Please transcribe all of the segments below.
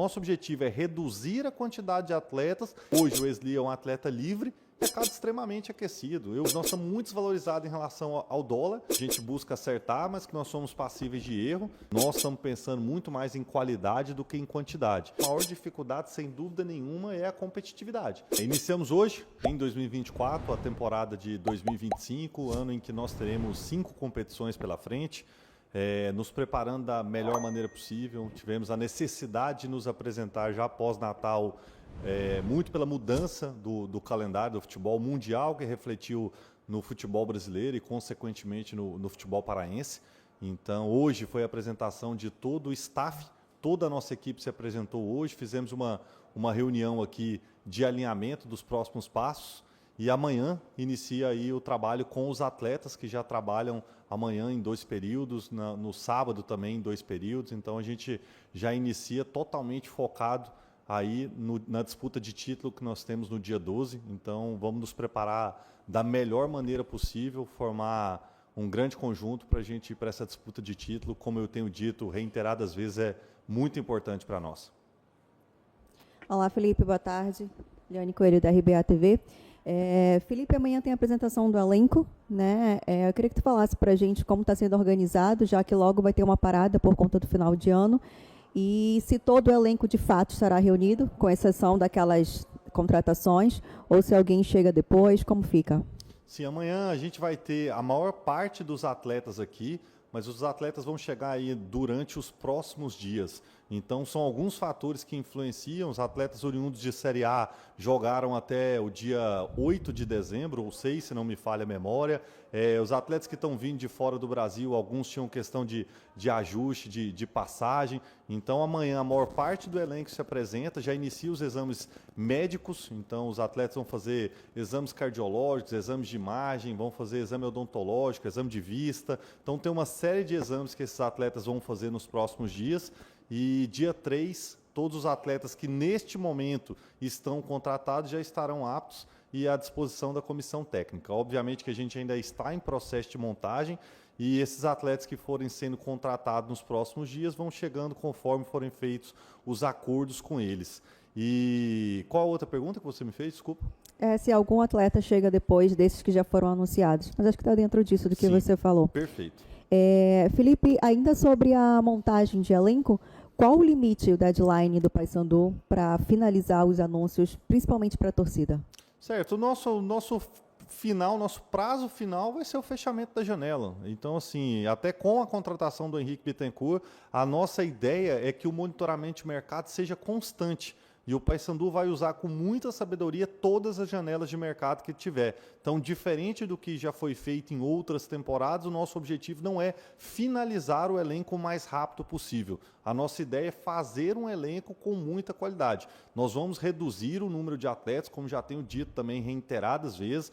Nosso objetivo é reduzir a quantidade de atletas. Hoje o Wesley é um atleta livre, mercado extremamente aquecido. Nós estamos muito desvalorizados em relação ao dólar. A gente busca acertar, mas que nós somos passíveis de erro. Nós estamos pensando muito mais em qualidade do que em quantidade. A maior dificuldade, sem dúvida nenhuma, é a competitividade. Iniciamos hoje, em 2024, a temporada de 2025, ano em que nós teremos 5 competições pela frente. Nos preparando da melhor maneira possível. Tivemos a necessidade de nos apresentar já após Natal, muito pela mudança do calendário do futebol mundial, que refletiu no futebol brasileiro e, consequentemente, no futebol paraense. Então, hoje foi a apresentação de todo o staff, toda a nossa equipe se apresentou hoje, fizemos uma reunião aqui de alinhamento dos próximos passos. E amanhã inicia aí o trabalho com os atletas que já trabalham amanhã em 2 períodos, no sábado também em 2 períodos. Então a gente já inicia totalmente focado aí na disputa de título que nós temos no dia 12. Então vamos nos preparar da melhor maneira possível, formar um grande conjunto para a gente ir para essa disputa de título. Como eu tenho dito reiteradas vezes, é muito importante para nós. Olá, Felipe, boa tarde. Liane Coelho, da RBA TV. Felipe, amanhã tem a apresentação do elenco, né? Eu queria que tu falasse para a gente como está sendo organizado, já que logo vai ter uma parada por conta do final de ano, e se todo o elenco de fato estará reunido, com exceção daquelas contratações, ou se alguém chega depois, como fica? Sim, amanhã a gente vai ter a maior parte dos atletas aqui, mas os atletas vão chegar aí durante os próximos dias. Então, são alguns fatores que influenciam. Os atletas oriundos de Série A jogaram até o dia 8 de dezembro, ou 6, se não me falha a memória. Os atletas que estão vindo de fora do Brasil, alguns tinham questão de ajuste, de passagem. Então, amanhã a maior parte do elenco se apresenta, já inicia os exames médicos. Então, os atletas vão fazer exames cardiológicos, exames de imagem, vão fazer exame odontológico, exame de vista. Então, tem uma série de exames que esses atletas vão fazer nos próximos dias. E dia 3, todos os atletas que neste momento estão contratados já estarão aptos e à disposição da comissão técnica. Obviamente que a gente ainda está em processo de montagem e esses atletas que forem sendo contratados nos próximos dias vão chegando conforme forem feitos os acordos com eles. E qual a outra pergunta que você me fez? Desculpa. Se algum atleta chega depois desses que já foram anunciados. Mas acho que está dentro disso do que Sim, você falou. Perfeito. Felipe, ainda sobre a montagem de elenco, qual o limite, o deadline do Paysandu para finalizar os anúncios, principalmente para a torcida? Certo. O nosso prazo final vai ser o fechamento da janela. Então, assim, até com a contratação do Henrique Bittencourt, a nossa ideia é que o monitoramento de mercado seja constante. E o Paysandu vai usar com muita sabedoria todas as janelas de mercado que tiver. Então, diferente do que já foi feito em outras temporadas, o nosso objetivo não é finalizar o elenco o mais rápido possível. A nossa ideia é fazer um elenco com muita qualidade. Nós vamos reduzir o número de atletas, como já tenho dito também reiteradas vezes.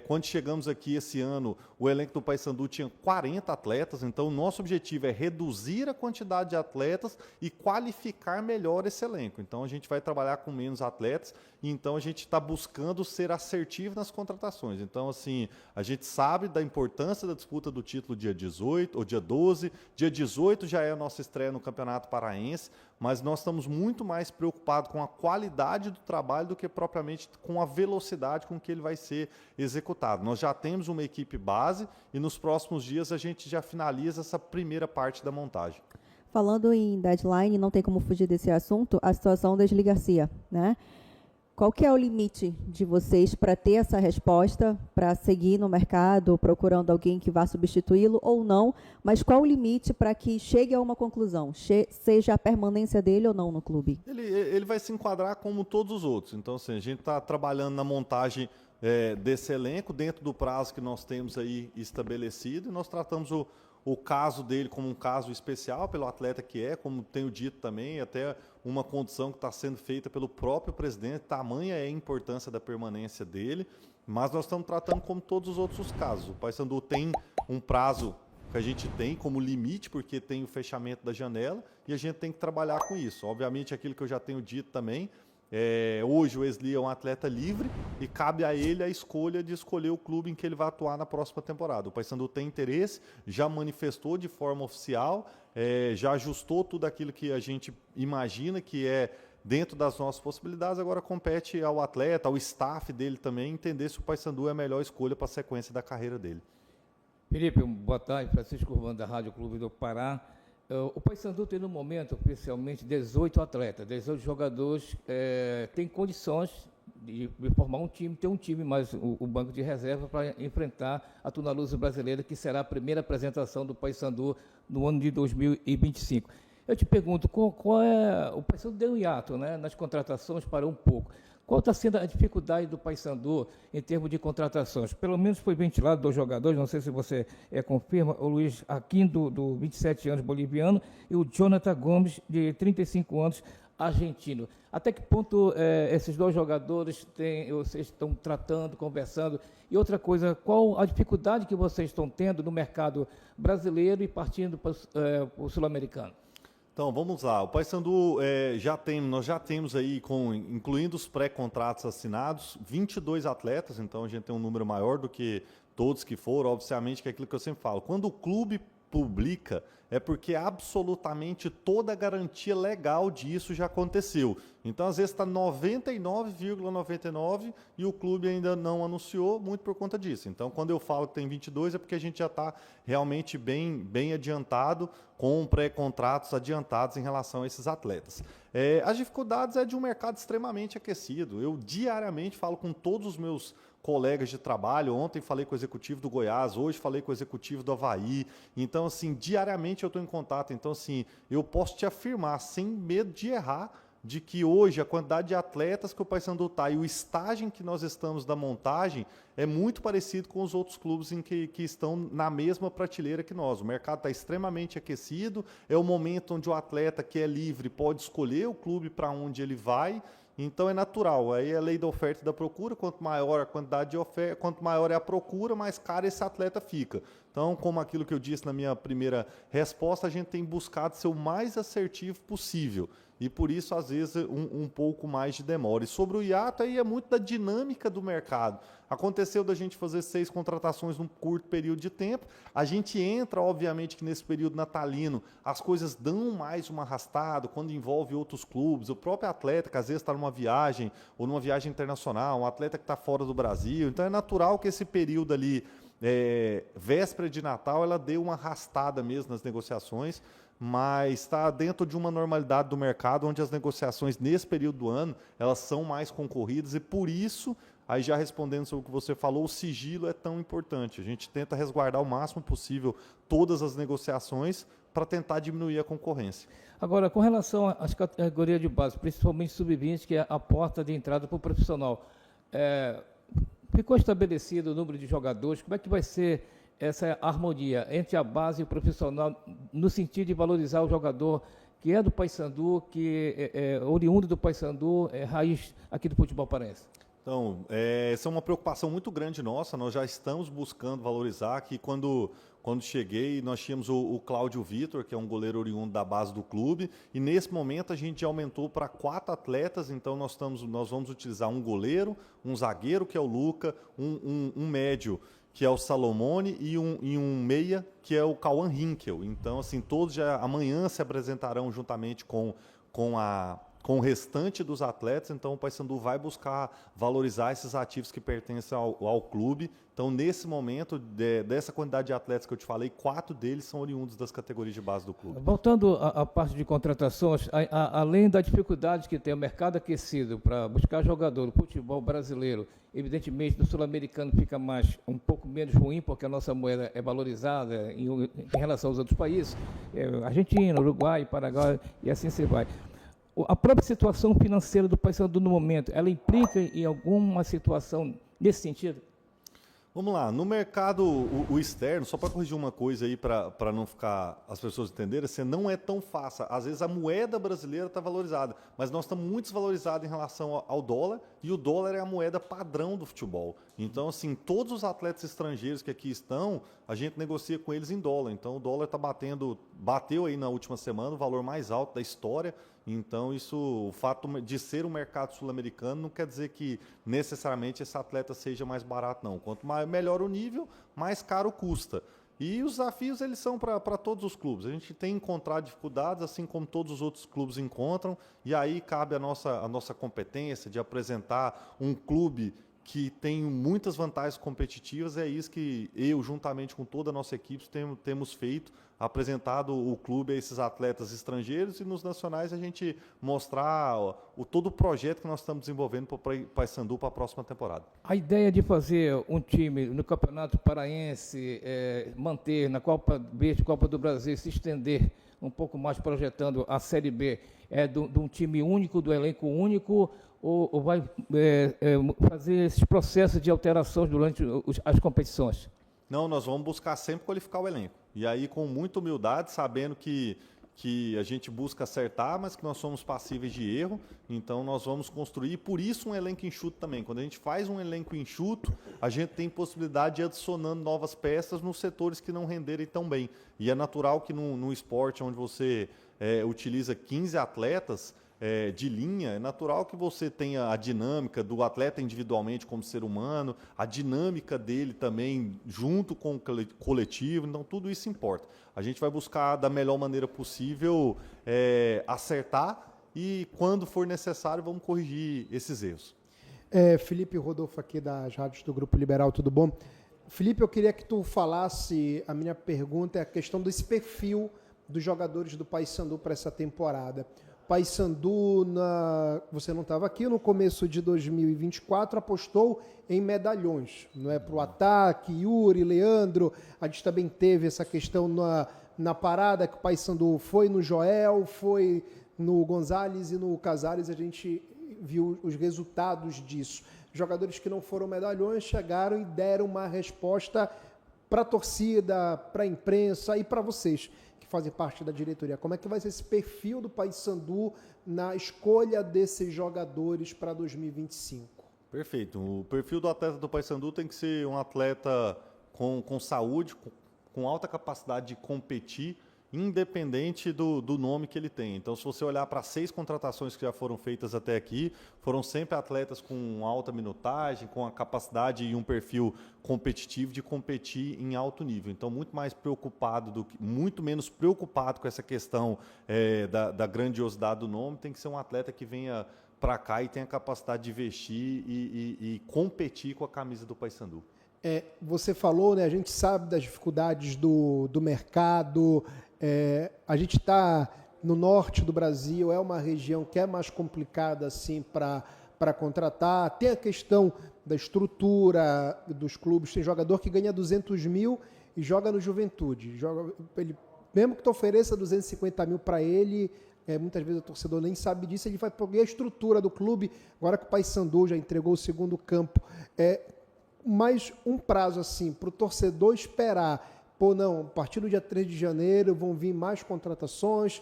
Quando chegamos aqui esse ano, o elenco do Paysandu tinha 40 atletas, então o nosso objetivo é reduzir a quantidade de atletas e qualificar melhor esse elenco. Então a gente vai trabalhar com menos atletas e então a gente está buscando ser assertivo nas contratações. Então, assim, a gente sabe da importância da disputa do título dia 18 ou dia 12. Dia 18 já é a nossa estreia no Campeonato Paraense, mas nós estamos muito mais preocupados com a qualidade do trabalho do que propriamente com a velocidade com que ele vai ser executado. Nós já temos uma equipe base e nos próximos dias a gente já finaliza essa primeira parte da montagem. Falando em deadline, não tem como fugir desse assunto, a situação da Esli Garcia, né? Qual que é o limite de vocês para ter essa resposta, para seguir no mercado, procurando alguém que vá substituí-lo ou não, mas qual o limite para que chegue a uma conclusão, seja a permanência dele ou não no clube? Ele vai se enquadrar como todos os outros. Então, assim, a gente está trabalhando na montagem desse elenco dentro do prazo que nós temos aí estabelecido e nós tratamos o caso dele como um caso especial pelo atleta que como tenho dito também, até uma condição que está sendo feita pelo próprio presidente, tamanha é a importância da permanência dele, mas nós estamos tratando como todos os outros casos. O Paysandu tem um prazo que a gente tem como limite, porque tem o fechamento da janela, e a gente tem que trabalhar com isso. Obviamente, aquilo que eu já tenho dito também, hoje o Wesley é um atleta livre e cabe a ele a escolha de escolher o clube em que ele vai atuar na próxima temporada. O Paysandu tem interesse, já manifestou de forma oficial, já ajustou tudo aquilo que a gente imagina que é dentro das nossas possibilidades, agora compete ao atleta, ao staff dele também, entender se o Paysandu é a melhor escolha para a sequência da carreira dele. Felipe, boa tarde, Francisco Urbano da Rádio Clube do Pará. O Paysandu tem no momento, oficialmente, 18 atletas, 18 jogadores, tem condições de formar um time, ter um time mais o banco de reserva para enfrentar a Tunaluso Brasileira, que será a primeira apresentação do Paysandu no ano de 2025. Eu te pergunto, o Paysandu deu um hiato, né, nas contratações, parou um pouco. Qual está sendo a dificuldade do Paysandu em termos de contratações? Pelo menos foi ventilado 2 jogadores, não sei se você confirma, o Luiz Aquino, do 27 anos, boliviano, e o Jonathan Gomes, de 35 anos, argentino. Até que ponto esses 2 jogadores vocês estão tratando, conversando? E outra coisa, qual a dificuldade que vocês estão tendo no mercado brasileiro e partindo para o sul-americano? Então, vamos lá. O Paysandu nós já temos aí, incluindo os pré-contratos assinados, 22 atletas, então a gente tem um número maior do que todos que foram, obviamente, que é aquilo que eu sempre falo. Quando o clube publica, é porque absolutamente toda a garantia legal disso já aconteceu. Então, às vezes, está 99,99 e o clube ainda não anunciou, muito por conta disso. Então, quando eu falo que tem 22, é porque a gente já está realmente bem adiantado, com pré-contratos adiantados em relação a esses atletas. As dificuldades é de um mercado extremamente aquecido. Eu diariamente falo com todos os meus colegas de trabalho. Ontem falei com o executivo do Goiás, hoje falei com o executivo do Avaí. Então, assim, diariamente eu estou em contato. Então, assim, eu posso te afirmar, sem medo de errar, de que hoje a quantidade de atletas que o Paysandu está e o estágio em que nós estamos da montagem é muito parecido com os outros clubes que estão na mesma prateleira que nós. O mercado está extremamente aquecido, é o momento onde o atleta que é livre pode escolher o clube para onde ele vai, então é natural. Aí é a lei da oferta e da procura, quanto maior a quantidade de oferta, quanto maior é a procura, mais caro esse atleta fica. Então, como aquilo que eu disse na minha primeira resposta, a gente tem buscado ser o mais assertivo possível. E por isso, às vezes, um pouco mais de demora. E sobre o hiato, aí é muito da dinâmica do mercado. Aconteceu da gente fazer 6 contratações num curto período de tempo. A gente entra, obviamente, que nesse período natalino as coisas dão mais uma arrastada, quando envolve outros clubes. O próprio atleta, que às vezes está numa viagem, ou numa viagem internacional, um atleta que está fora do Brasil. Então, é natural que esse período ali, véspera de Natal, ela deu uma arrastada mesmo nas negociações, mas está dentro de uma normalidade do mercado, onde as negociações nesse período do ano elas são mais concorridas e por isso, aí já respondendo sobre o que você falou, o sigilo é tão importante. A gente tenta resguardar o máximo possível todas as negociações para tentar diminuir a concorrência. Agora, com relação às categorias de base, principalmente sub-20, que é a porta de entrada para o profissional, ficou estabelecido o número de jogadores, como é que vai ser essa harmonia entre a base e o profissional, no sentido de valorizar o jogador que é do Paysandu, que é oriundo do Paysandu, raiz aqui do futebol paraense? Então, essa é uma preocupação muito grande nossa. Nós já estamos buscando valorizar, que quando cheguei, nós tínhamos o Cláudio Vitor, que é um goleiro oriundo da base do clube, e nesse momento a gente aumentou para 4 atletas, então nós vamos utilizar um goleiro, um zagueiro, que é o Luca, um médio, que é o Salomone, e um meia, que é o Cauã Hinkel. Então, assim, todos já amanhã se apresentarão juntamente com o restante dos atletas. Então o Paysandu vai buscar valorizar esses ativos que pertencem ao clube. Então, nesse momento, dessa quantidade de atletas que eu te falei, 4 deles são oriundos das categorias de base do clube. Voltando à parte de contratações, além da dificuldade que tem o mercado aquecido para buscar jogador, o futebol brasileiro, evidentemente, no sul-americano fica um pouco menos ruim, porque a nossa moeda é valorizada em relação aos outros países, Argentina, Uruguai, Paraguai, e assim se vai. A própria situação financeira do Paysandu no momento, ela implica em alguma situação nesse sentido? Vamos lá, no mercado o externo, só para corrigir uma coisa aí, para não ficar as pessoas entenderem, assim, não é tão fácil. Às vezes a moeda brasileira está valorizada, mas nós estamos muito desvalorizados em relação ao dólar, e o dólar é a moeda padrão do futebol. Então, assim, todos os estrangeiros que aqui estão, a gente negocia com eles em dólar. Então, o dólar está bateu aí na última semana o valor mais alto da história. Então, o fato de ser um mercado sul-americano não quer dizer que necessariamente esse atleta seja mais barato, não. Quanto melhor o nível, mais caro custa. E os desafios, eles são para todos os clubes. A gente tem encontrado dificuldades, assim como todos os outros clubes encontram, e aí cabe a nossa competência de apresentar um clube que tem muitas vantagens competitivas. É isso que eu, juntamente com toda a nossa equipe, temos feito, apresentado o clube a esses atletas estrangeiros, e nos nacionais a gente mostrar todo o projeto que nós estamos desenvolvendo para o Paysandu para a próxima temporada. A ideia de fazer um time no Campeonato Paraense, manter na Copa B, Copa do Brasil, se estender um pouco mais projetando a Série B, de um time único, do elenco único, ou vai fazer esses processos de alterações durante as competições? Não, nós vamos buscar sempre qualificar o elenco. E aí, com muita humildade, sabendo que a gente busca acertar, mas que nós somos passíveis de erro. Então, nós vamos construir, por isso, um elenco enxuto também. Quando a gente faz um elenco enxuto, a gente tem possibilidade de ir adicionando novas peças nos setores que não renderem tão bem. E é natural que num esporte onde você utiliza 15 atletas, de linha, é natural que você tenha a dinâmica do atleta individualmente como ser humano, a dinâmica dele também junto com o coletivo, então tudo isso importa. A gente vai buscar da melhor maneira possível acertar, e quando for necessário vamos corrigir esses erros. Felipe Rodolfo aqui das rádios do Grupo Liberal, tudo bom? Felipe, eu queria que tu falasse, a minha pergunta é a questão desse perfil dos jogadores do Paysandu para essa temporada. Paysandu, você não estava aqui, no começo de 2024, apostou em medalhões, não é, para o ataque, Yuri, Leandro. A gente também teve essa questão na parada, que o Paysandu foi no Joel, foi no Gonzalez e no Casares. A gente viu os resultados disso. Jogadores que não foram medalhões chegaram e deram uma resposta para a torcida, para a imprensa e para vocês, fazem parte da diretoria. Como é que vai ser esse perfil do Paysandu na escolha desses jogadores para 2025? Perfeito. O perfil do atleta do Paysandu tem que ser um atleta com saúde, com alta capacidade de competir, independente do nome que ele tem. Então, se você olhar para 6 contratações que já foram feitas até aqui, foram sempre atletas com alta minutagem, com a capacidade e um perfil competitivo de competir em alto nível. Então, muito menos preocupado com essa questão da grandiosidade do nome. Tem que ser um atleta que venha para cá e tenha a capacidade de vestir e competir com a camisa do Paysandu. Você falou, né? A gente sabe das dificuldades do mercado. A gente está no norte do Brasil, é uma região que é mais complicada assim para contratar. Tem a questão da estrutura dos clubes. Tem jogador que ganha 200 mil e joga no Juventude. Ele, mesmo que tu ofereça 250 mil para ele, muitas vezes o torcedor nem sabe disso, ele vai pegar a estrutura do clube. Agora que o Paysandu já entregou o segundo campo, mais um prazo assim para o torcedor esperar. Não, a partir do dia 3 de janeiro vão vir mais contratações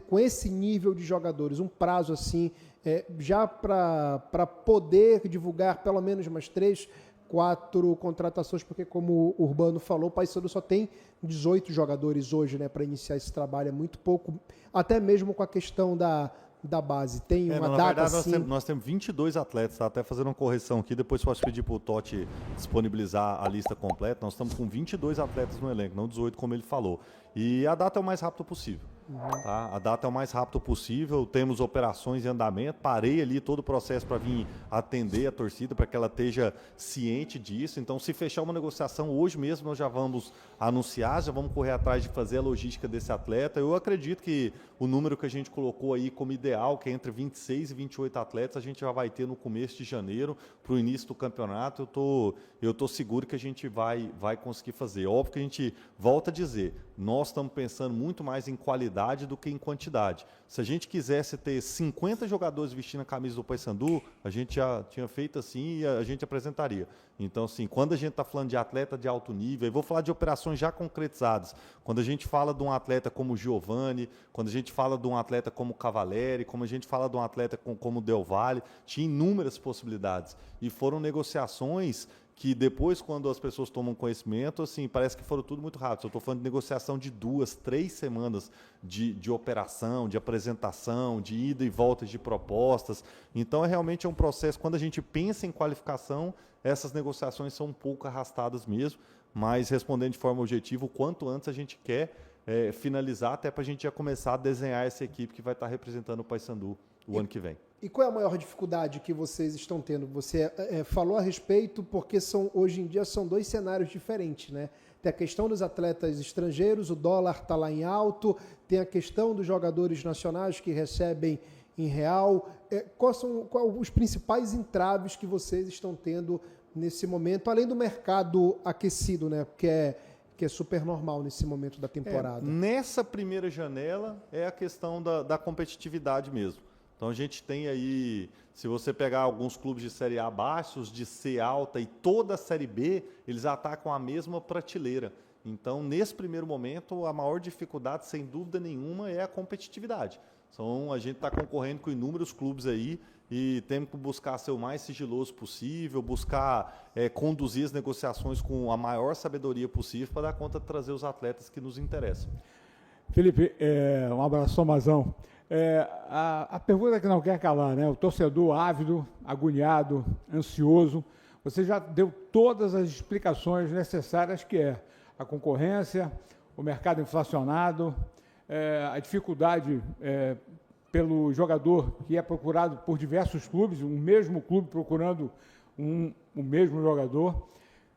com esse nível de jogadores. Um prazo assim, já para poder divulgar pelo menos mais 3, 4 contratações, porque como o Urbano falou, o Paysandu só tem 18 jogadores hoje, né, para iniciar esse trabalho. É muito pouco, até mesmo com a questão da base. Tem uma data, na verdade, assim... nós temos 22 atletas, tá? Até fazendo uma correção aqui, depois posso pedir para o Totti disponibilizar a lista completa. Nós estamos com 22 atletas no elenco, não 18 como ele falou. E a data é o mais rápido possível. Tá? A data é o mais rápido possível, temos operações em andamento, parei ali todo o processo para vir atender a torcida, para que ela esteja ciente disso. Então, se fechar uma negociação hoje mesmo, nós já vamos anunciar, já vamos correr atrás de fazer a logística desse atleta. Eu acredito que o número que a gente colocou aí como ideal, que é entre 26 e 28 atletas, a gente já vai ter no começo de janeiro, para o início do campeonato. Eu tô seguro que a gente vai conseguir fazer. Óbvio que a gente volta a dizer, nós estamos pensando muito mais em qualidade do que em quantidade. Se a gente quisesse ter 50 jogadores vestindo a camisa do Paysandu, a gente já tinha feito assim e a gente apresentaria. Então, assim, quando a gente está falando de atleta de alto nível, eu vou falar de operações já concretizadas. Quando a gente fala de um atleta como o Giovani, quando a gente fala de um atleta como o Cavaleri, como a gente fala de um atleta como o Del Valle, tinha inúmeras possibilidades. E foram negociações que depois, quando as pessoas tomam conhecimento, assim, parece que foram tudo muito rápido. Eu estou falando de negociação de 2, 3 semanas de operação, de apresentação, de ida e volta de propostas. Então, realmente é um processo, quando a gente pensa em qualificação, essas negociações são um pouco arrastadas mesmo, mas respondendo de forma objetiva, o quanto antes a gente quer finalizar, até para a gente já começar a desenhar essa equipe que vai estar representando o Paysandu o ano que vem. E qual é a maior dificuldade que vocês estão tendo? Você falou a respeito, porque hoje em dia são 2 cenários diferentes, né? Tem a questão dos atletas estrangeiros, o dólar está lá em alto, tem a questão dos jogadores nacionais que recebem em real. Quais são os principais entraves que vocês estão tendo nesse momento, além do mercado aquecido, né? Que é super normal nesse momento da temporada? Nessa primeira janela é a questão da competitividade mesmo. Então a gente tem aí, se você pegar alguns clubes de Série A baixos, de C alta e toda a Série B, eles atacam a mesma prateleira. Então, nesse primeiro momento, a maior dificuldade, sem dúvida nenhuma, é a competitividade. Então, a gente está concorrendo com inúmeros clubes aí e temos que buscar ser o mais sigiloso possível, buscar conduzir as negociações com a maior sabedoria possível para dar conta de trazer os atletas que nos interessam. Felipe, um abraço, Mazão. A pergunta que não quer calar, né? O torcedor ávido, agoniado, ansioso. Você já deu todas as explicações necessárias, que é a concorrência, o mercado inflacionado, a dificuldade pelo jogador que é procurado por diversos clubes, um mesmo clube procurando o mesmo jogador.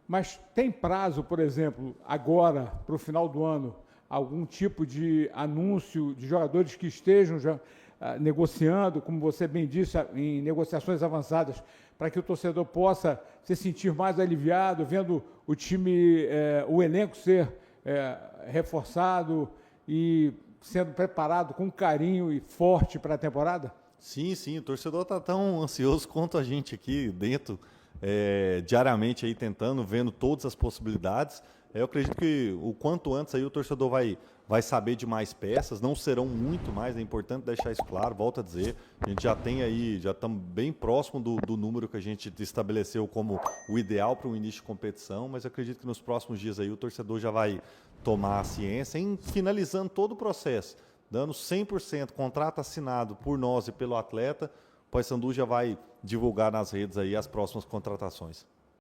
Mas tem prazo, por exemplo, agora, para o final do ano, algum tipo de anúncio de jogadores que estejam já negociando, como você bem disse, em negociações avançadas, para que o torcedor possa se sentir mais aliviado, vendo o time, o elenco ser reforçado e sendo preparado com carinho e forte para a temporada? Sim, sim, o torcedor está tão ansioso quanto a gente aqui dentro, diariamente aí tentando, vendo todas as possibilidades. Eu acredito que o quanto antes aí o torcedor vai saber de mais peças, não serão muito mais, é importante deixar isso claro, volto a dizer, a gente já tem aí, já estamos bem próximo do número que a gente estabeleceu como o ideal para o início de competição, mas eu acredito que nos próximos dias aí o torcedor já vai tomar a ciência, finalizando todo o processo, dando 100% contrato assinado por nós e pelo atleta, o Paysandu já vai divulgar nas redes aí as próximas contratações.